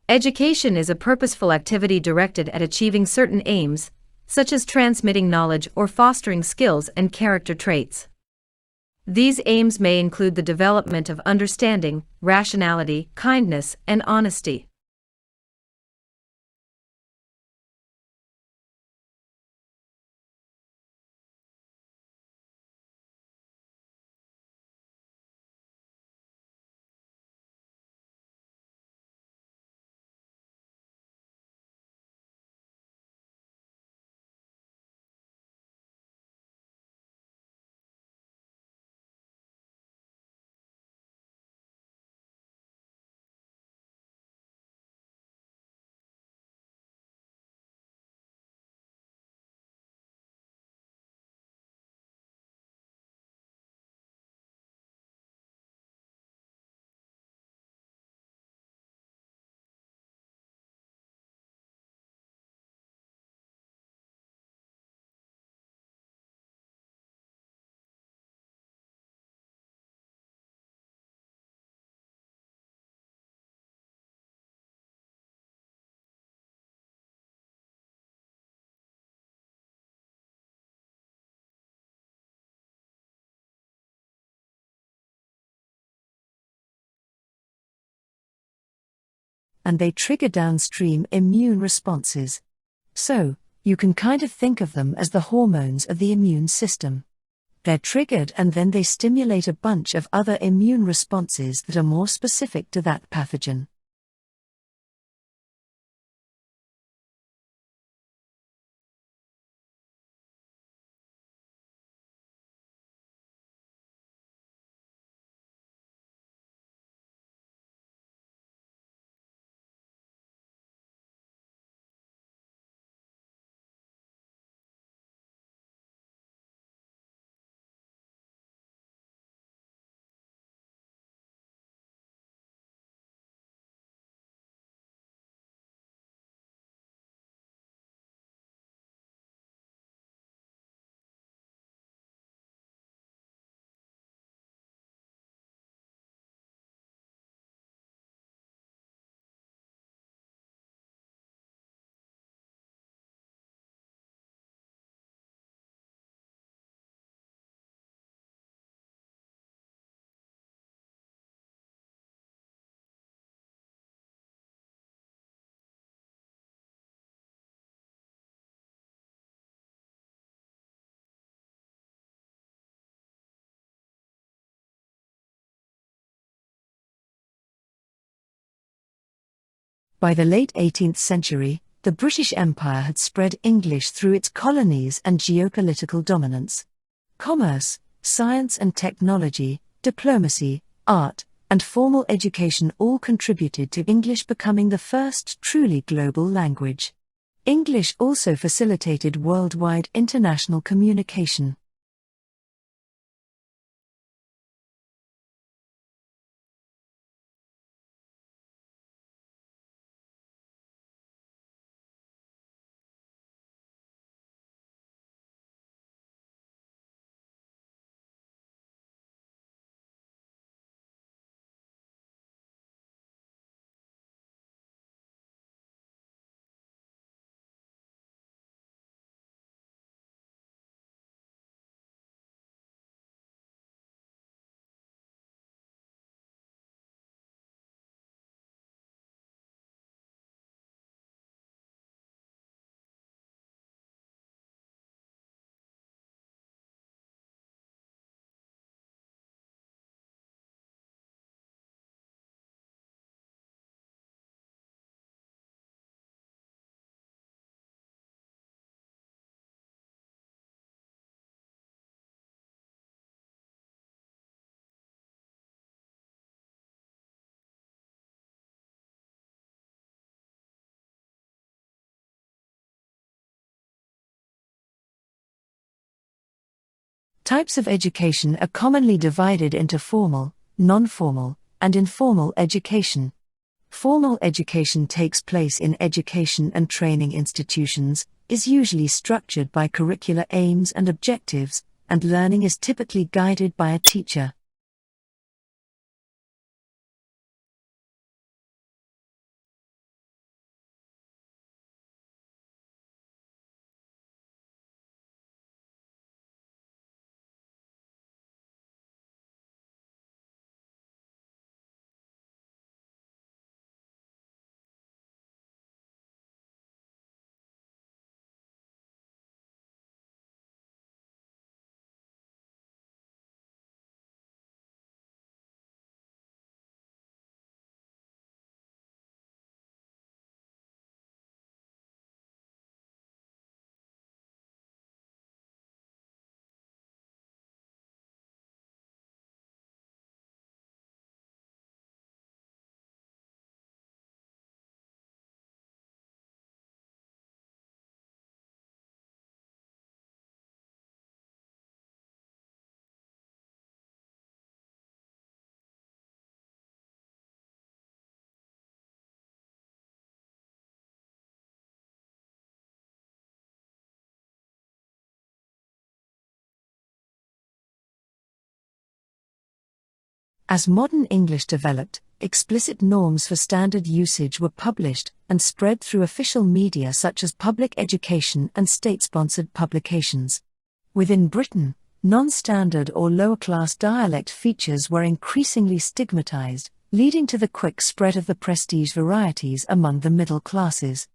Education is a purposeful activity directed at achieving certain aims, such as transmitting knowledge or fostering skills and character traits. These aims may include the development of understanding, rationality, kindness, and honesty. And they trigger downstream immune responses. So, you can kind of think of them as the hormones of the immune system. They're triggered and then they stimulate a bunch of other immune responses that are more specific to that pathogen. By the late 18th century, the British Empire had spread English through its colonies and geopolitical dominance. Commerce, science and technology, diplomacy, art, and formal education all contributed to English becoming the first truly global language. English also facilitated worldwide international communication. Types of education are commonly divided into formal, non-formal, and informal education. Formal education takes place in education and training institutions, is usually structured by curricular aims and objectives, and learning is typically guided by a teacher. As modern English developed, explicit norms for standard usage were published and spread through official media such as public education and state-sponsored publications. Within Britain, non-standard or lower-class dialect features were increasingly stigmatized, leading to the quick spread of the prestige varieties among the middle classes.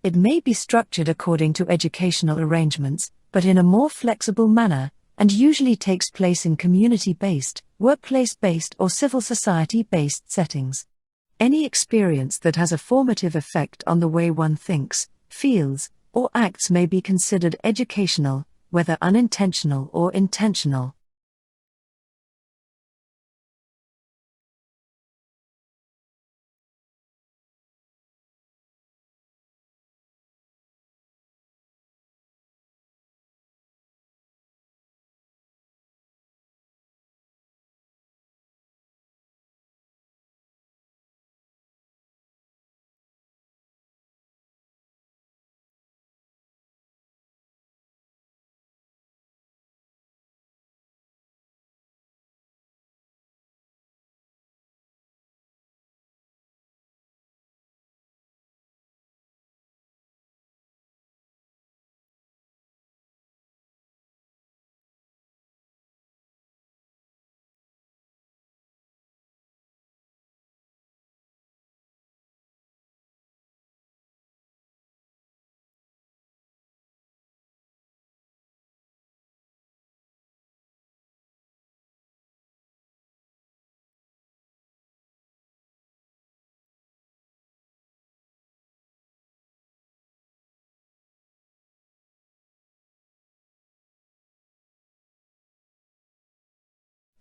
It may be structured according to educational arrangements, but in a more flexible manner, and usually takes place in community-based, workplace-based or civil society-based settings. Any experience that has a formative effect on the way one thinks, feels, or acts may be considered educational, whether unintentional or intentional.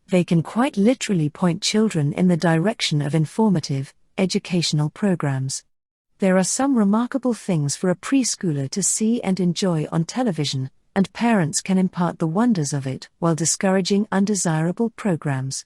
They can quite literally point children in the direction of informative, educational programs. There are some remarkable things for a preschooler to see and enjoy on television, and parents can impart the wonders of it while discouraging undesirable programs.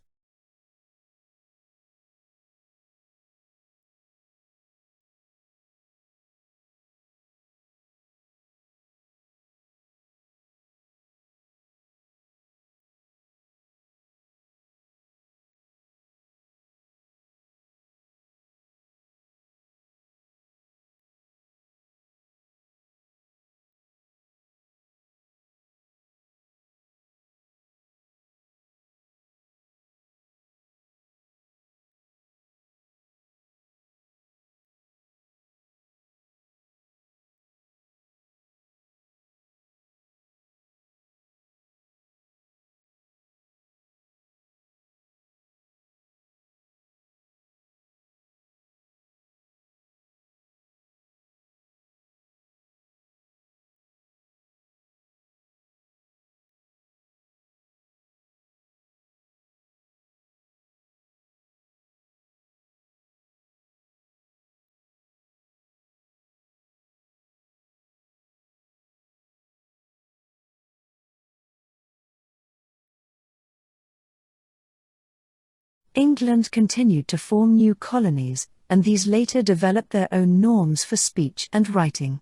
England continued to form new colonies, and these later developed their own norms for speech and writing.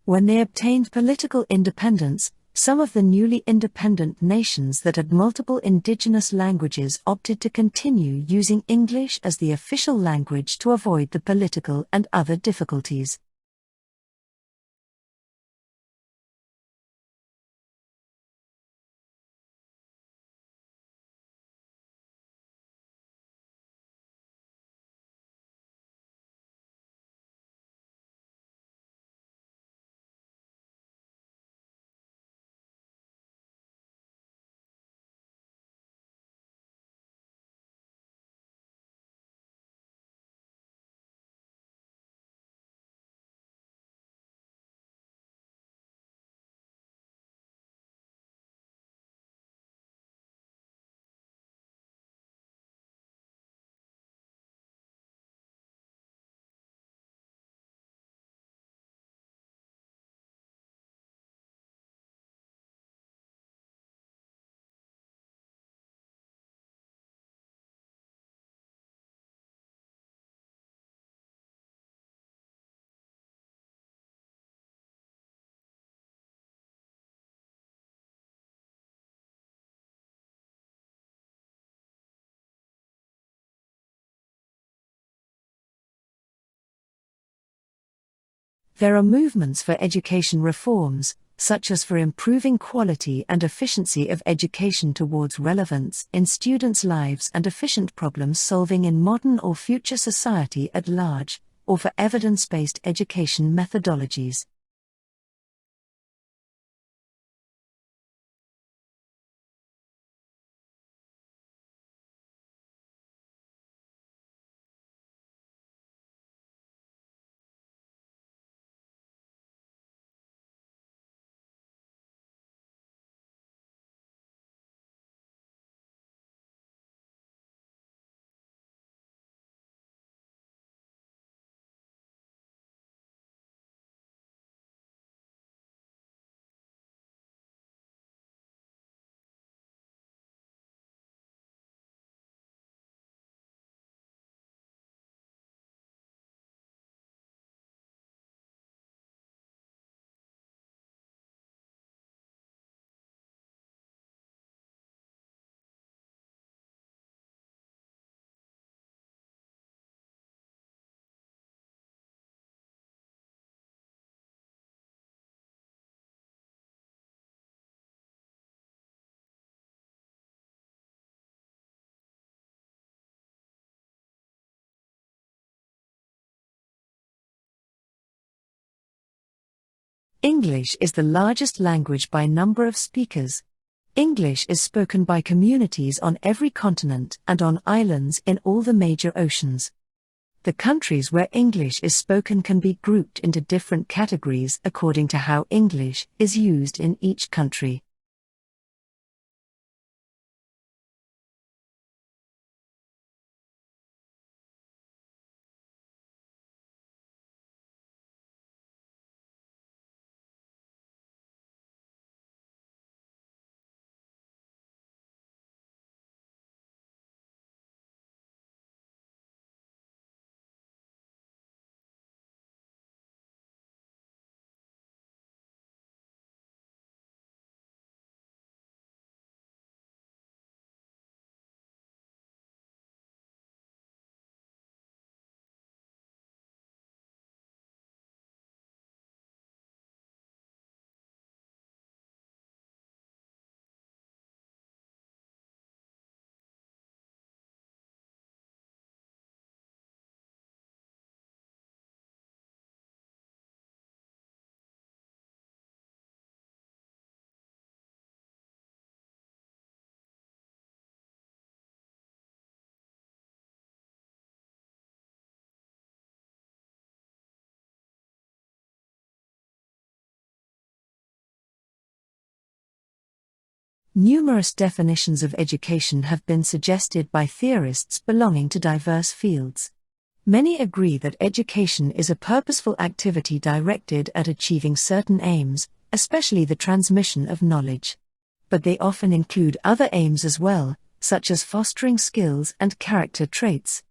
When they obtained political independence, Some of the newly independent nations that had multiple indigenous languages opted to continue using English as the official language to avoid the political and other difficulties. There are movements for education reforms, such as for improving quality and efficiency of education towards relevance in students' lives and efficient problem solving in modern or future society at large, or for evidence-based education methodologies. English is the largest language by number of speakers. English is spoken by communities on every continent and on islands in all the major oceans. The countries where English is spoken can be grouped into different categories according to how English is used in each country. Numerous definitions of education have been suggested by theorists belonging to diverse fields. Many agree that education is a purposeful activity directed at achieving certain aims, especially the transmission of knowledge. But they often include other aims as well, such as fostering skills and character traits.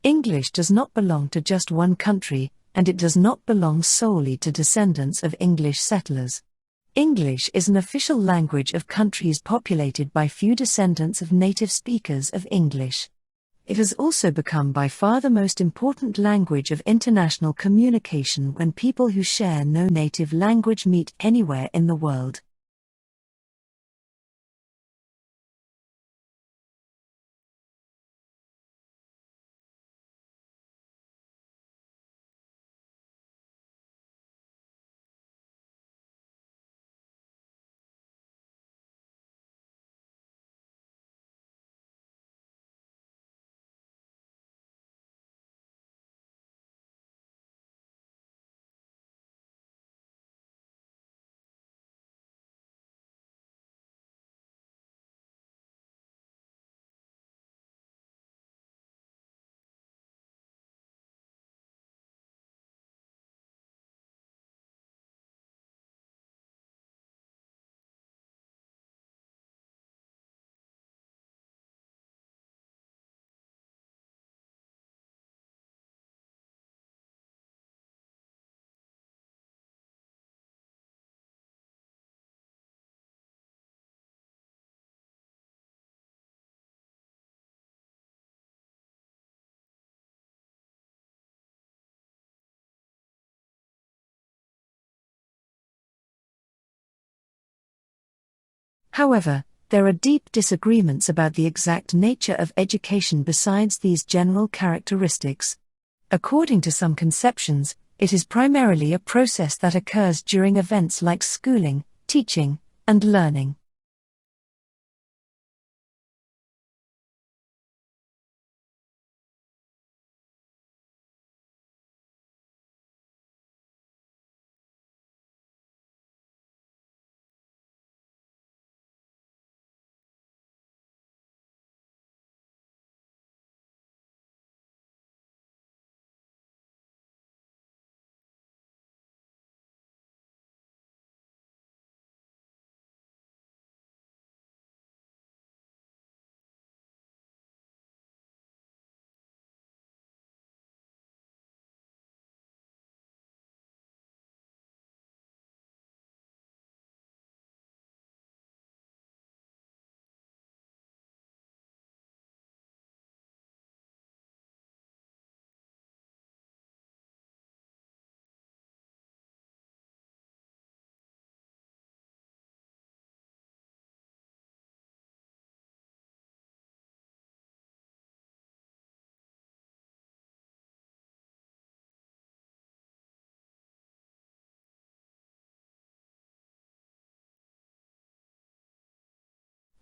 English does not belong to just one country, and it does not belong solely to descendants of English settlers. English is an official language of countries populated by few descendants of native speakers of English. It has also become by far the most important language of international communication when people who share no native language meet anywhere in the world. However, there are deep disagreements about the exact nature of education besides these general characteristics. According to some conceptions, it is primarily a process that occurs during events like schooling, teaching, and learning.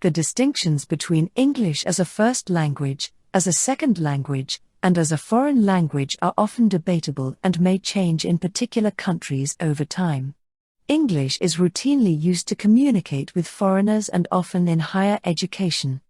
The distinctions between English as a first language, as a second language, and as a foreign language are often debatable and may change in particular countries over time. English is routinely used to communicate with foreigners and often in higher education.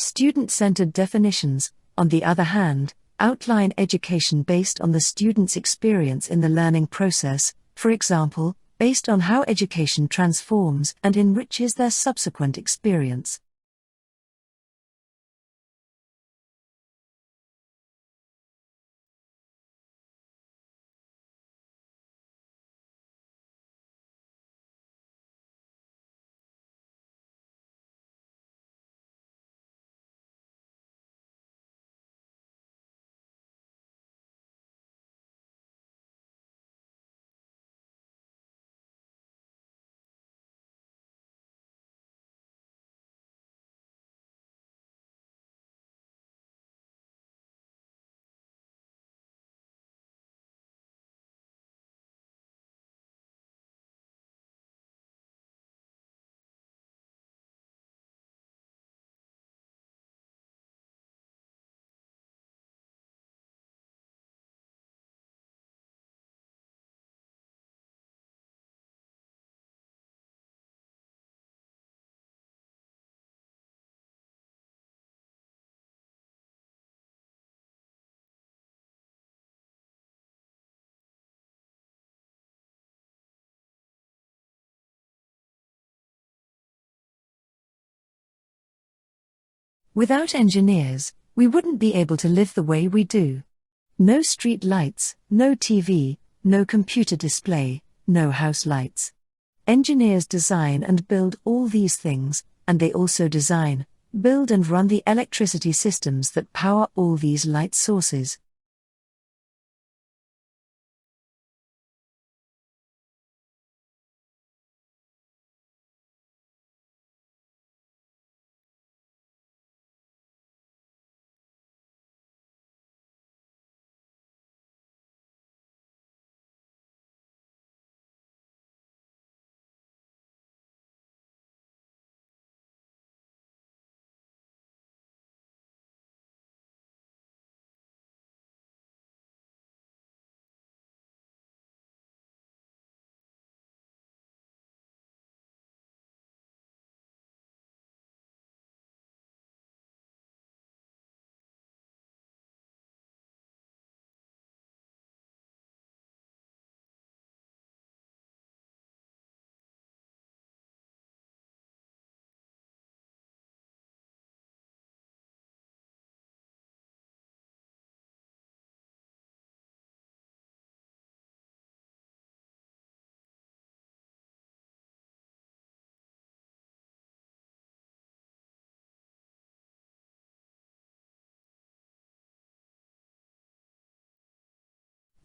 Student-centered definitions, on the other hand, outline education based on the student's experience in the learning process, for example, based on how education transforms and enriches their subsequent experience. Without engineers, we wouldn't be able to live the way we do. No street lights, no TV, no computer display, no house lights. Engineers design and build all these things, and they also design, build and run the electricity systems that power all these light sources.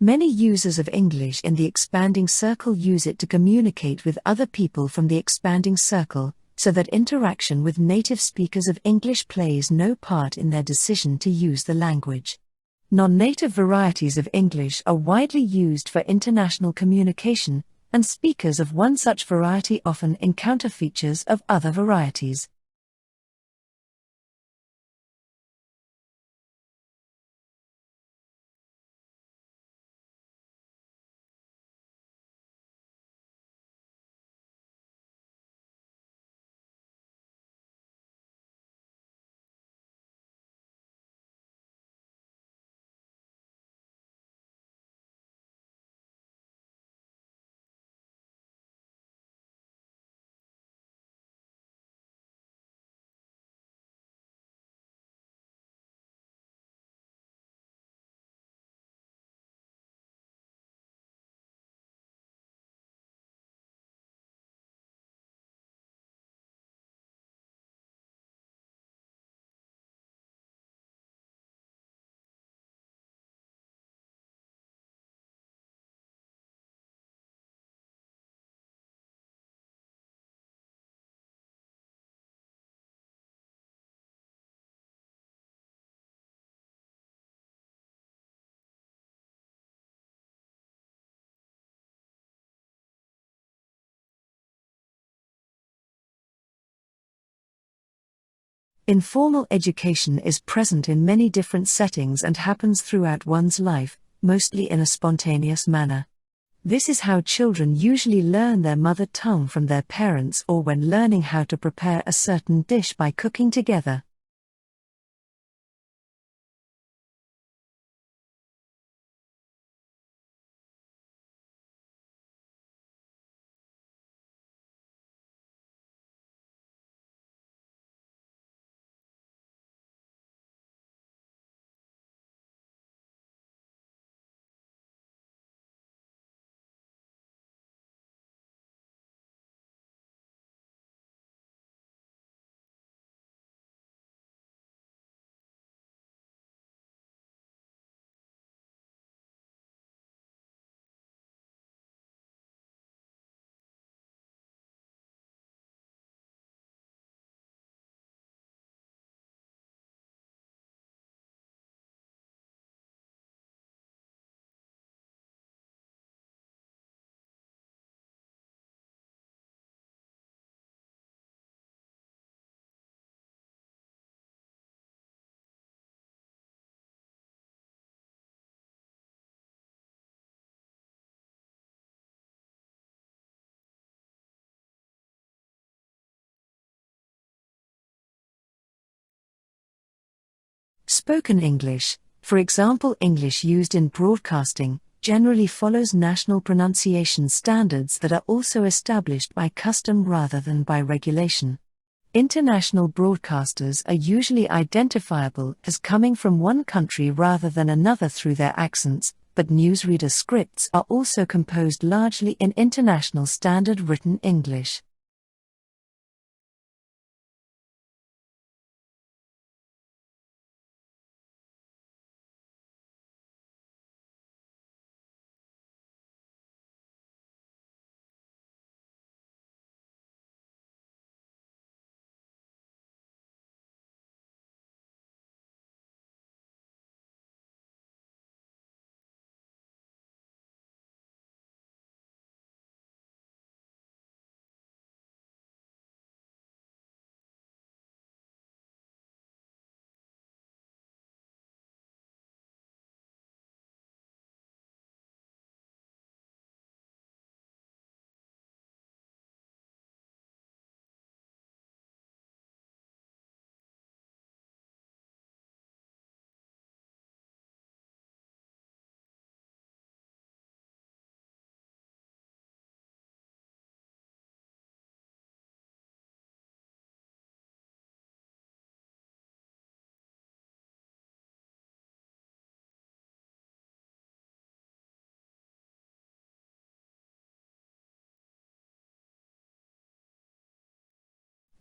Many users of English in the expanding circle use it to communicate with other people from the expanding circle, so that interaction with native speakers of English plays no part in their decision to use the language. Non-native varieties of English are widely used for international communication, and speakers of one such variety often encounter features of other varieties. Informal education is present in many different settings and happens throughout one's life, mostly in a spontaneous manner. This is how children usually learn their mother tongue from their parents, or when learning how to prepare a certain dish by cooking together. Spoken English, for example English used in broadcasting, generally follows national pronunciation standards that are also established by custom rather than by regulation. International broadcasters are usually identifiable as coming from one country rather than another through their accents, but newsreader scripts are also composed largely in International Standard Written English.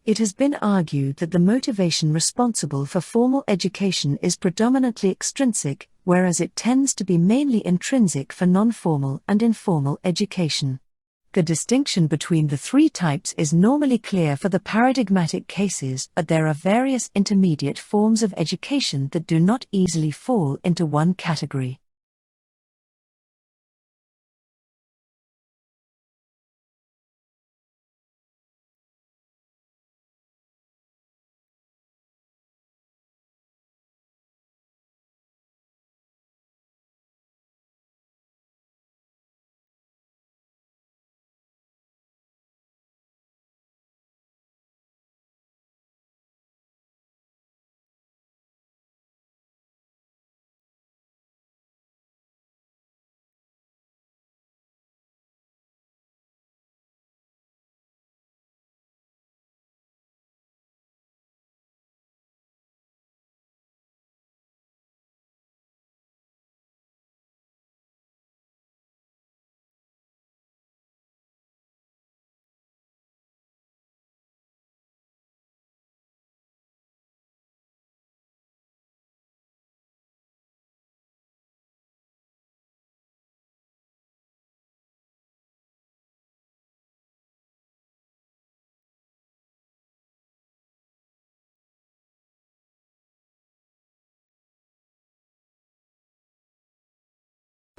It has been argued that the motivation responsible for formal education is predominantly extrinsic, whereas it tends to be mainly intrinsic for non-formal and informal education. The distinction between the three types is normally clear for the paradigmatic cases, but there are various intermediate forms of education that do not easily fall into one category.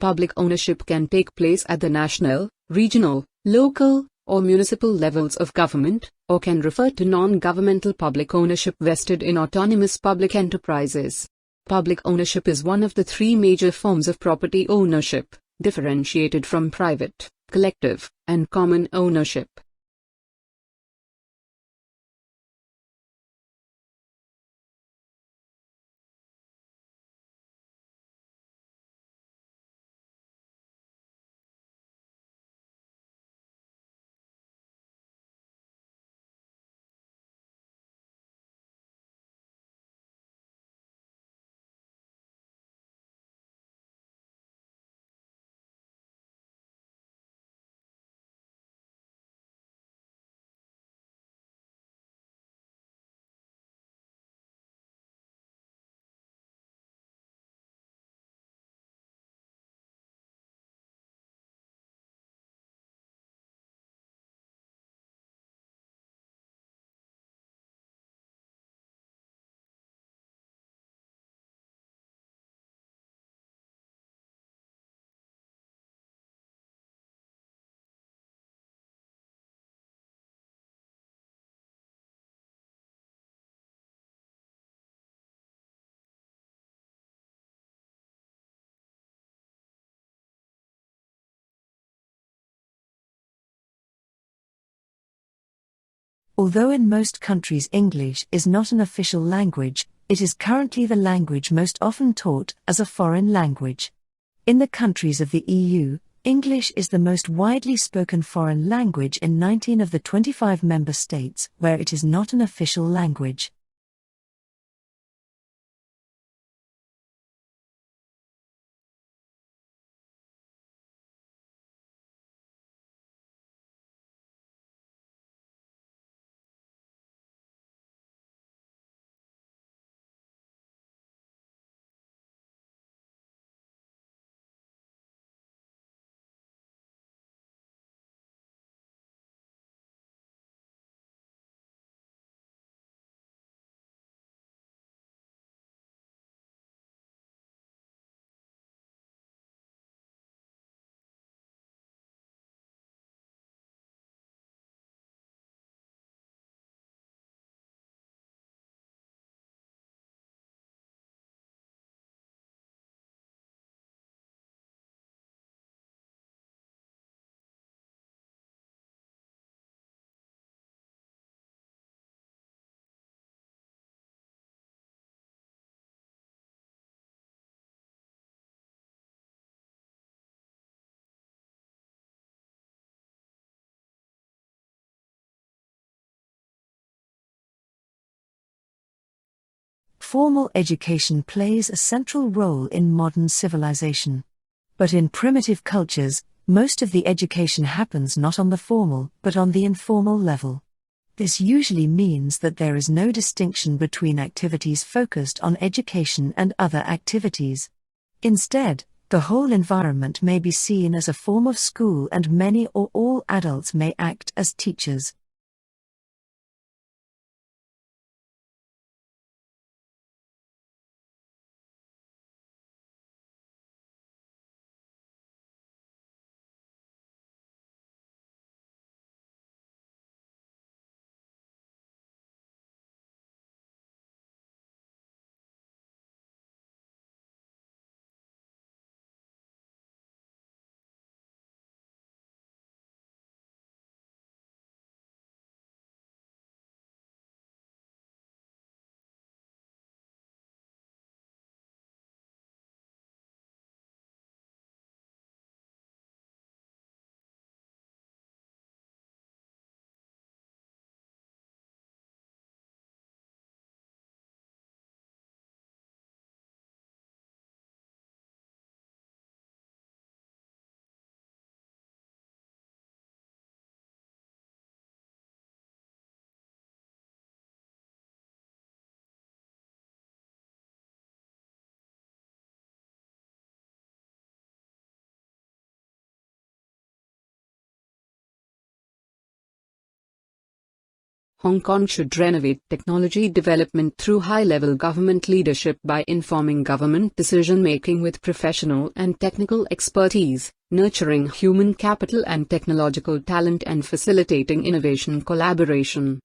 Public ownership can take place at the national, regional, local, or municipal levels of government, or can refer to non-governmental public ownership vested in autonomous public enterprises. Public ownership is one of the three major forms of property ownership, differentiated from private, collective, and common ownership. Although in most countries English is not an official language, it is currently the language most often taught as a foreign language. In the countries of the EU, English is the most widely spoken foreign language in 19 of the 25 member states where it is not an official language. Formal education plays a central role in modern civilization. But in primitive cultures, most of the education happens not on the formal but on the informal level. This usually means that there is no distinction between activities focused on education and other activities. Instead, the whole environment may be seen as a form of school and many or all adults may act as teachers. Hong Kong should renovate technology development through high-level government leadership by informing government decision-making with professional and technical expertise, nurturing human capital and technological talent and facilitating innovation collaboration.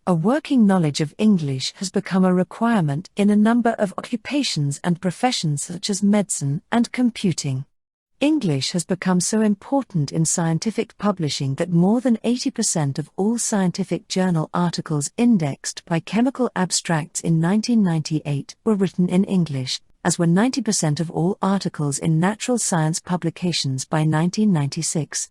A working knowledge of English has become a requirement in a number of occupations and professions such as medicine and computing. English has become so important in scientific publishing that more than 80% of all scientific journal articles indexed by Chemical Abstracts in 1998 were written in English, as were 90% of all articles in natural science publications by 1996.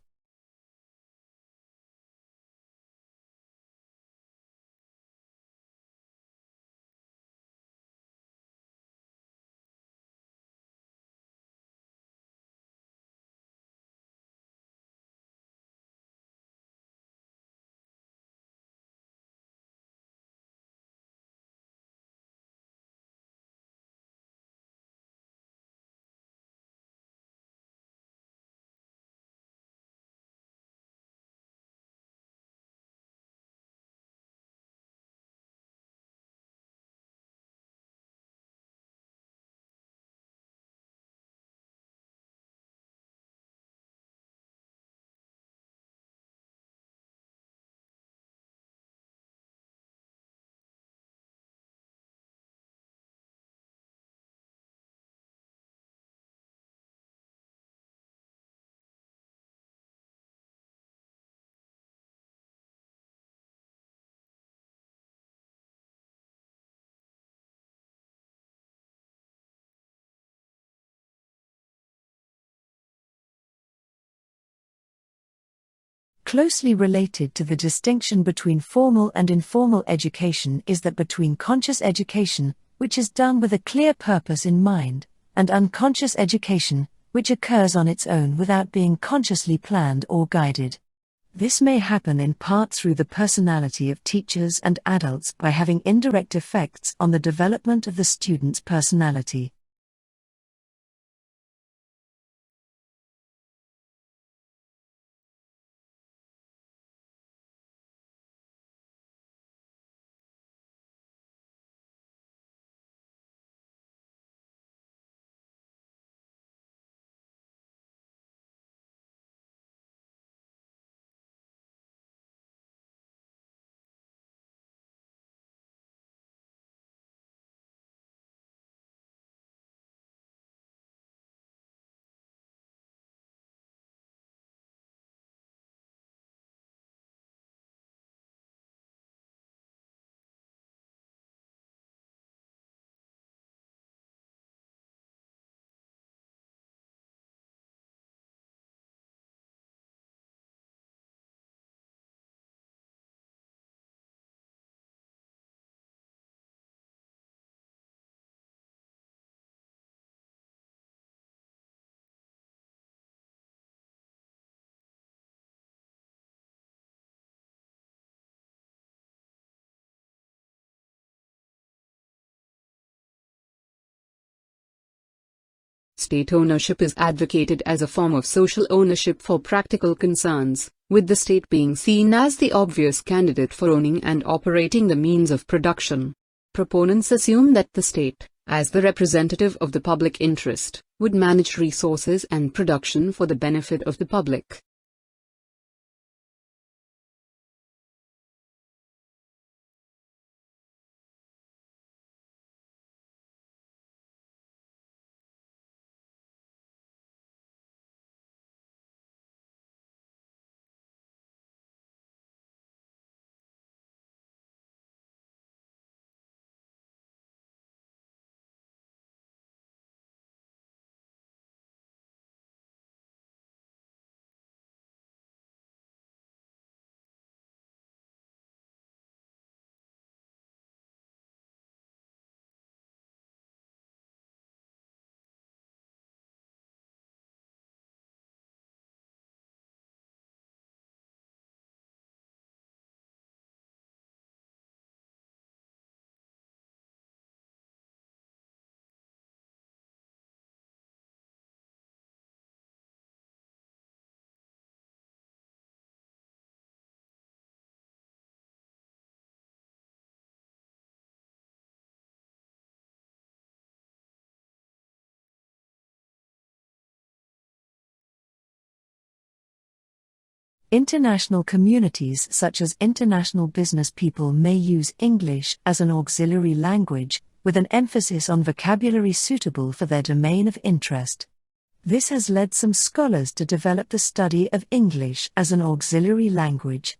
Closely related to the distinction between formal and informal education is that between conscious education, which is done with a clear purpose in mind, and unconscious education, which occurs on its own without being consciously planned or guided. This may happen in part through the personality of teachers and adults by having indirect effects on the development of the student's personality. State ownership is advocated as a form of social ownership for practical concerns, with the state being seen as the obvious candidate for owning and operating the means of production. Proponents assume that the state, as the representative of the public interest, would manage resources and production for the benefit of the public. International communities such as international business people may use English as an auxiliary language, with an emphasis on vocabulary suitable for their domain of interest. This has led some scholars to develop the study of English as an auxiliary language.